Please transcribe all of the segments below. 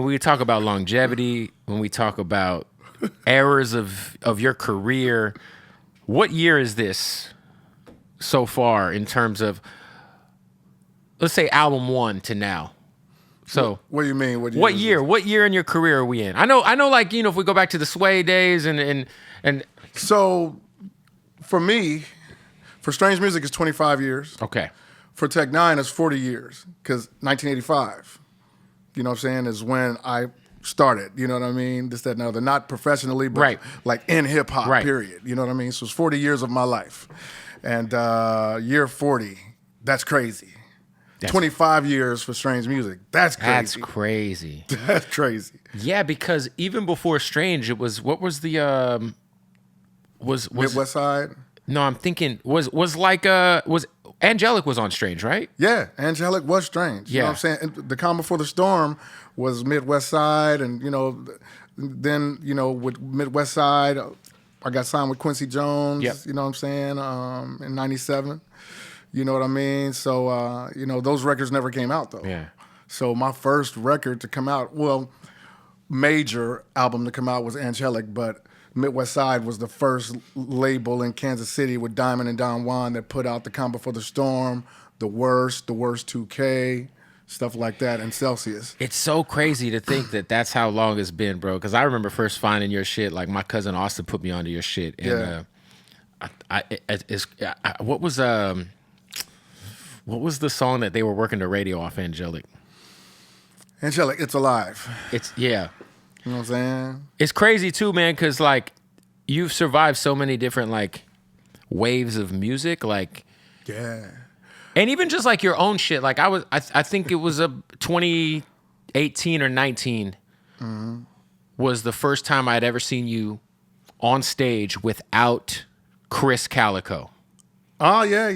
we talk about longevity, when we talk about eras of your career, what year is this so far in terms of, let's say, album 1 to now? So what do you mean? What year in your career are we in? I know. Like, if we go back to the Sway days and so for me, for Strange Music it's 25 years. Okay. For N9ne it's 40 years because 1985, you know what I'm saying, is when I started. You know what I mean? This, that, and the other. Not professionally, but like in hip hop. Period. You know what I mean? So it's 40 years of my life, and year 40, that's crazy. 25 years for Strange Music. That's crazy. That's crazy. That's crazy. Yeah, because even before Strange, it was, what was the was Midwest Side? No, I'm thinking was Angelic was on Strange, right? Yeah, Angelic was Strange. You know what I'm saying? And The Calm Before the Storm was Midwest Side, and then with Midwest Side, I got signed with Quincy Jones. Yep. You know what I'm saying? In '97. You know what I mean? So, those records never came out, though. Yeah. So my first record to come out, major album to come out was Angelic, but Midwest Side was the first label in Kansas City with Diamond and Don Juan that put out The Calm Before the Storm, The Worst 2K, stuff like that, and Celsius. It's so crazy to think that that's how long it's been, bro. Because I remember first finding your shit. Like, my cousin Austin put me onto your shit. And what was the song that they were working the radio off Angelic? Angelic, It's Alive. Yeah. You know what I'm saying? It's crazy too, man, because like you've survived so many different like waves of music, like and even just like your own shit. Like I think it was a 2018 or 19 was the first time I'd ever seen you on stage without Chris Calico. Oh yeah.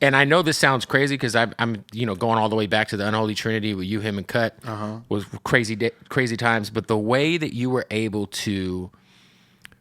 And I know this sounds crazy because I'm going all the way back to the Unholy Trinity with you, him, and Cut was crazy times. But the way that you were able to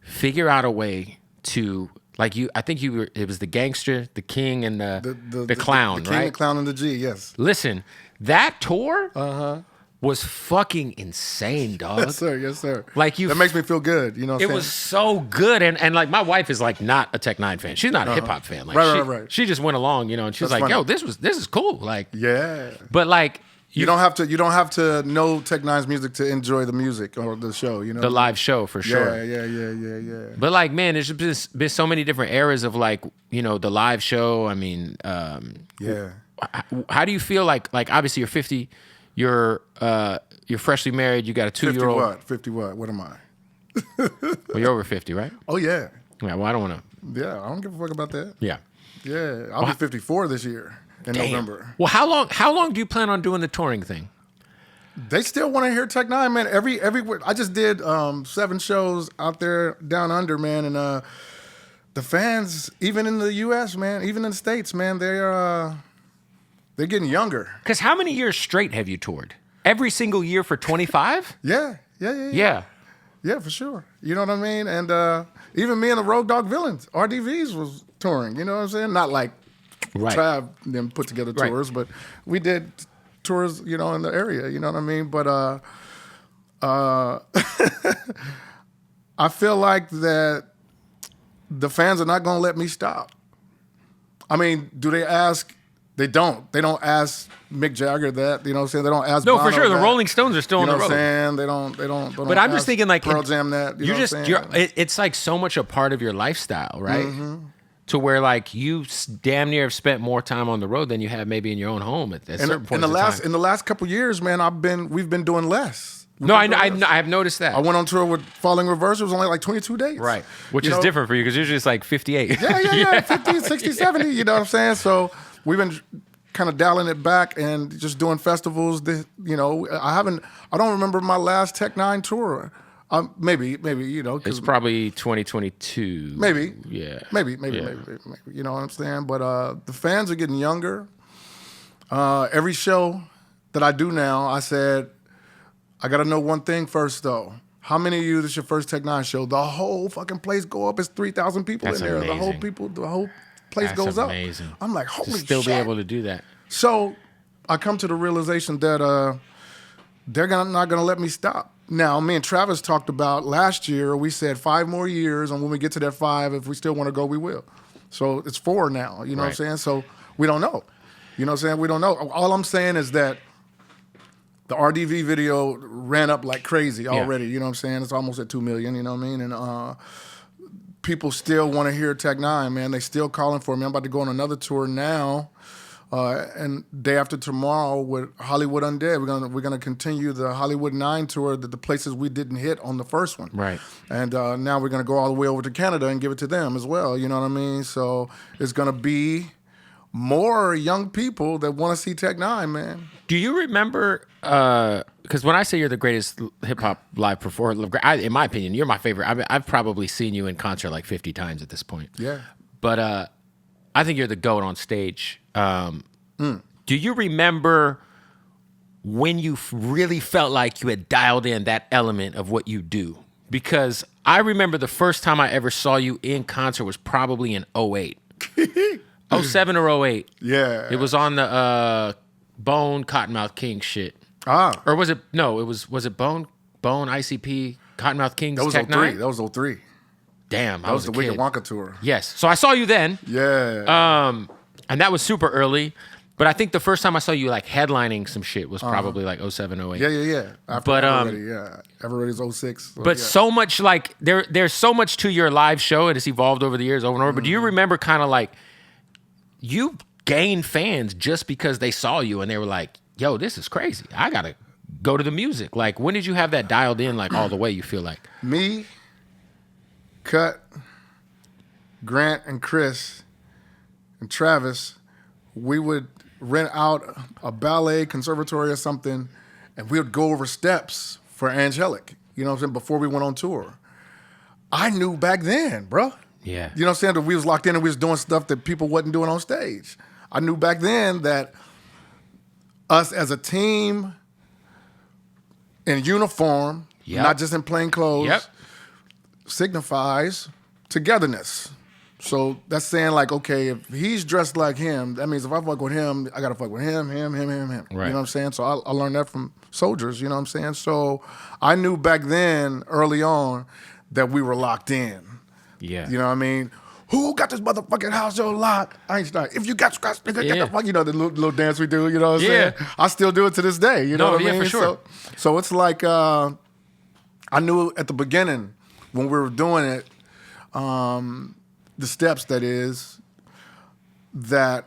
figure out a way to it was the Gangster, the King, and the Clown, the King, right? The Clown, and the G. Yes. Listen, that tour was fucking insane, dog. Yes, sir. Like that makes me feel good. You know what I'm saying? It was so good. And like my wife is like not a N9ne fan. She's not a hip hop fan. Like right. She just went along, and she's like, funny. yo, this is cool. Like, yeah. But like you don't have to know N9ne's music to enjoy the music or the show, the live show for sure. Yeah. But like, man, there's just been so many different eras of like, the live show. I mean, how do you feel like obviously you're 50, you're freshly married, you got a 2-year-old. 50 what? What am I? Well, you're over 50, right? Oh yeah. Yeah, well, I don't want to. Yeah, I don't give a fuck about that. Yeah. Yeah, I'll be 54 this year in November. Well, how long do you plan on doing the touring thing? They still want to hear N9ne, man. Every I just did 7 shows out there down under, man, and the fans, even in the U.S., man, even in the States, man, they're getting younger. Because how many years straight have you toured? Every single year for 25? Yeah, for sure. You know what I mean? And even me and the Road Dog Villains, RDVs was touring. You know what I'm saying? Not like Trav them put together tours, but we did tours, in the area. You know what I mean? But I feel like that the fans are not going to let me stop. I mean, do they ask? They don't. They don't ask Mick Jagger that. You know what I'm saying? They don't ask Bono for sure. The that. Rolling Stones are still on the road. You know what I'm saying? They don't. But I'm just thinking like Pearl Jam that. You know what I'm saying? It's like so much a part of your lifestyle, right? Mm-hmm. To where like you damn near have spent more time on the road than you have maybe in your own home at certain points in the last couple years, man, we've been doing less. I've noticed that. I went on tour with Falling Reverse. It was only like 22 days. Right. Which is different for you because usually it's like 58. Yeah. 50, 60, 70. You know what I'm saying? So we've been kind of dialing it back and just doing festivals. I don't remember my last N9ne tour. Maybe, it's probably 2022. Maybe. Yeah. Maybe. You know what I'm saying? But the fans are getting younger. Every show that I do now, I said, I got to know one thing first, though. How many of you, this is your first N9ne show? The whole fucking place go up. It's 3,000 people in there. Amazing. The whole place goes amazing. Up. I'm like, holy shit. To still be able to do that. So I come to the realization that they're not going to let me stop. Now, me and Travis talked about last year, we said 5 more years, and when we get to that 5, if we still want to go, we will. So it's 4 now, you know what I'm saying? So we don't know. You know what I'm saying? We don't know. All I'm saying is that the RDV video ran up like crazy already, you know what I'm saying? It's almost at 2 million, you know what I mean? And people still want to hear N9ne, man. They still calling for me. I'm about to go on another tour now. And day after tomorrow with Hollywood Undead, we're gonna continue the Hollywood 9 tour, the places we didn't hit on the first one. Right. And now we're gonna go all the way over to Canada and give it to them as well. You know what I mean? So it's gonna be more young people that want to see N9ne, man. Do you remember? Because when I say you're the greatest hip hop live performer, in my opinion, you're my favorite. I mean, I've probably seen you in concert like 50 times at this point. Yeah. But I think you're the GOAT on stage. Do you remember when you really felt like you had dialed in that element of what you do? Because I remember the first time I ever saw you in concert was probably in 08. 07 or 08. Yeah. It was on the Bone Cottonmouth King shit. Or was it, no, was it Bone ICP Cottonmouth King's That was N9ne? 03. That was 03. Damn, that was the Wicked Wonka tour. Yes. So I saw you then. Yeah. And that was super early. But I think the first time I saw you like headlining some shit was probably like 07, 08. Yeah. After Everybody's 06. So, but so much like there's so much to your live show, and it's evolved over the years over and over. But do you remember kind of like you gained fans just because they saw you and they were like, yo, this is crazy. I gotta go to the music. Like, when did you have that dialed in like all the way, you feel like? Me, Cut, Grant, and Chris, and Travis, we would rent out a ballet conservatory or something, and we would go over steps for Angelic, you know what I'm saying, before we went on tour. I knew back then, bro. Yeah. You know what I'm saying? That we was locked in and we was doing stuff that people wasn't doing on stage. I knew back then that us as a team in uniform, not just in plain clothes, signifies togetherness. So that's saying like, okay, if he's dressed like him, that means if I fuck with him, I gotta fuck with him. Right. You know what I'm saying? So I learned that from soldiers, you know what I'm saying? So I knew back then, early on, that we were locked in. Yeah. You know what I mean? Who got this motherfucking house so locked? Einstein. If you got get the fuck, you know, the little dance we do, you know what I'm saying? I still do it to this day, you know what I mean? For sure. So it's like, I knew at the beginning when we were doing it, the steps, that is, that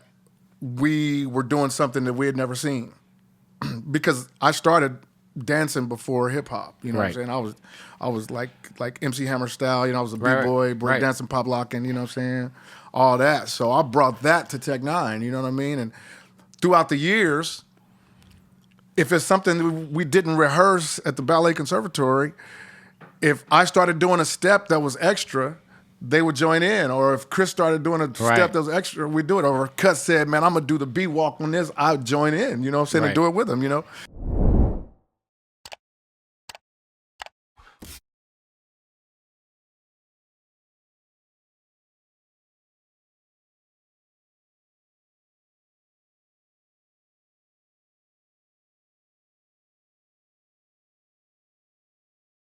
we were doing something that we had never seen. Because I started dancing before hip hop, you know what I'm saying? I was like MC Hammer style, you know, I was a b-boy, break dancing, pop locking, you know what I'm saying? All that. So I brought that to N9ne, you know what I mean? And throughout the years, if it's something we didn't rehearse at the Ballet Conservatory, if I started doing a step that was extra, they would join in. Or if Chris started doing a step that was extra, we'd do it. Or if Cut said, man, I'm going to do the B-walk on this, I'd join in, you know what I'm saying, and do it with him, you know?